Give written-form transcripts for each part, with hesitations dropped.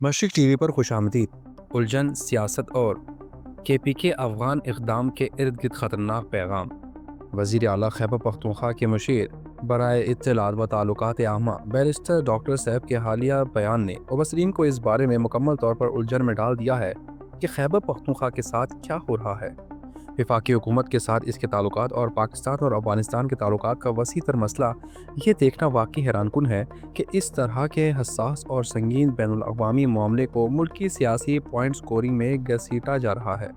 مشرق T V پر خوش آمدید۔ الجھن، سیاست اور کے پی کے افغان اقدام کے ارد گرد خطرناک پیغام۔ وزیر اعلیٰ خیبر پختونخوا کے مشیر برائے اطلاعات و تعلقات عامہ بیرسٹر ڈاکٹر صاحب کے حالیہ بیان نے مبصرین کو اس بارے میں مکمل طور پر الجھن میں ڈال دیا ہے کہ خیبر پختونخوا کے ساتھ کیا ہو رہا ہے۔ وفاقی حکومت کے ساتھ اس کے تعلقات اور پاکستان اور افغانستان کے تعلقات کا وسیع تر مسئلہ یہ دیکھنا واقعی حیران کن ہے کہ اس طرح کے حساس اور سنگین بین الاقوامی معاملے کو ملکی سیاسی پوائنٹ سکورنگ میں گھسیٹا جا رہا ہے،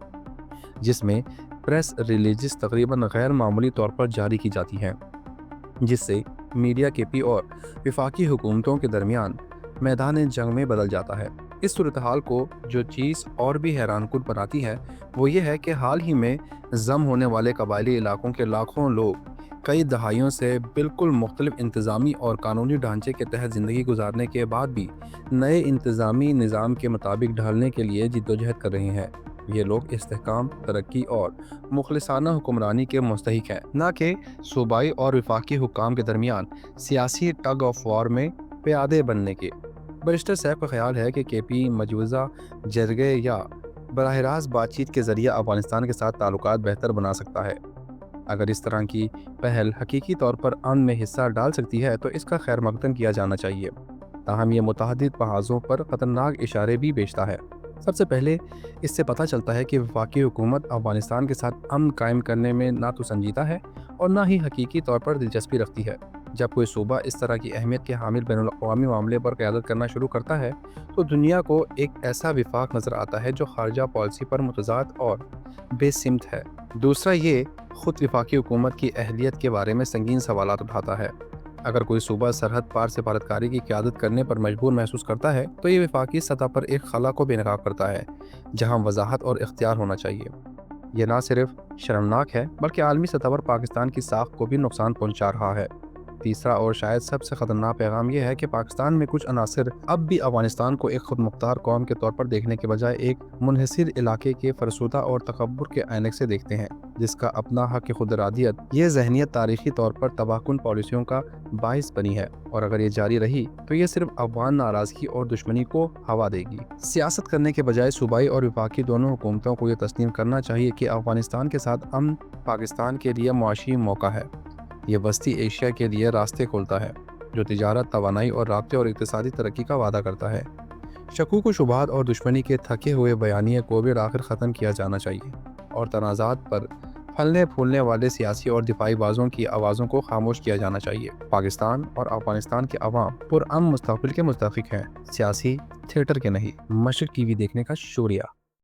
جس میں پریس ریلیزز تقریباً غیر معمولی طور پر جاری کی جاتی ہیں، جس سے میڈیا کے پی اور وفاقی حکومتوں کے درمیان میدان جنگ میں بدل جاتا ہے۔ اس صورتحال کو جو چیز اور بھی حیران کن بناتی ہے وہ یہ ہے کہ حال ہی میں ضم ہونے والے قبائلی علاقوں کے لاکھوں لوگ کئی دہائیوں سے بالکل مختلف انتظامی اور قانونی ڈھانچے کے تحت زندگی گزارنے کے بعد بھی نئے انتظامی نظام کے مطابق ڈھالنے کے لیے جدوجہد کر رہے ہیں۔ یہ لوگ استحکام، ترقی اور مخلصانہ حکمرانی کے مستحق ہیں، نہ کہ صوبائی اور وفاقی حکام کے درمیان سیاسی ٹگ آف وار میں پیادے بننے کے۔ بیرسٹر صاحب کا خیال ہے کہ کے پی مجوزہ جرگے یا براہ راست بات چیت کے ذریعے افغانستان کے ساتھ تعلقات بہتر بنا سکتا ہے۔ اگر اس طرح کی پہل حقیقی طور پر امن میں حصہ ڈال سکتی ہے تو اس کا خیر مقدم کیا جانا چاہیے، تاہم یہ متعدد محاذوں پر خطرناک اشارے بھی بیچتا ہے۔ سب سے پہلے اس سے پتہ چلتا ہے کہ وفاقی حکومت افغانستان کے ساتھ امن قائم کرنے میں نہ تو سنجیدہ ہے اور نہ ہی حقیقی طور پر دلچسپی رکھتی ہے۔ جب کوئی صوبہ اس طرح کی اہمیت کے حامل بین الاقوامی معاملے پر قیادت کرنا شروع کرتا ہے تو دنیا کو ایک ایسا وفاق نظر آتا ہے جو خارجہ پالیسی پر متضاد اور بے سمت ہے۔ دوسرا، یہ خود وفاقی حکومت کی اہلیت کے بارے میں سنگین سوالات اٹھاتا ہے۔ اگر کوئی صوبہ سرحد پار سفارتکاری کی قیادت کرنے پر مجبور محسوس کرتا ہے تو یہ وفاقی سطح پر ایک خلا کو بے نقاب کرتا ہے جہاں وضاحت اور اختیار ہونا چاہیے۔ یہ نہ صرف شرمناک ہے بلکہ عالمی سطح پر پاکستان کی ساکھ کو بھی نقصان پہنچا رہا ہے۔ تیسرا اور شاید سب سے خطرناک پیغام یہ ہے کہ پاکستان میں کچھ عناصر اب بھی افغانستان کو ایک خود مختار قوم کے طور پر دیکھنے کے بجائے ایک منحصر علاقے کے فرسودہ اور تکبر کے عینک سے دیکھتے ہیں، جس کا اپنا حق خود ارادیت۔ یہ ذہنیت تاریخی طور پر تباہ کن پالیسیوں کا باعث بنی ہے اور اگر یہ جاری رہی تو یہ صرف افغان ناراضگی اور دشمنی کو ہوا دے گی۔ سیاست کرنے کے بجائے صوبائی اور وفاقی دونوں حکومتوں کو یہ تسلیم کرنا چاہیے کہ افغانستان کے ساتھ امن پاکستان کے لیے معاشی موقع ہے۔ یہ وسطی ایشیا کے لیے راستے کھولتا ہے جو تجارت، توانائی اور رابطے اور اقتصادی ترقی کا وعدہ کرتا ہے۔ شکوک و شبہات اور دشمنی کے تھکے ہوئے بیانیے کو بھی آخر ختم کیا جانا چاہیے اور تنازعات پر پھلنے پھولنے والے سیاسی اور دفاعی بازوں کی آوازوں کو خاموش کیا جانا چاہیے۔ پاکستان اور افغانستان کے عوام پرامن مستقبل کے مستحق ہیں، سیاسی تھیٹر کے نہیں۔ مشرق ٹی وی دیکھنے کا شکریہ۔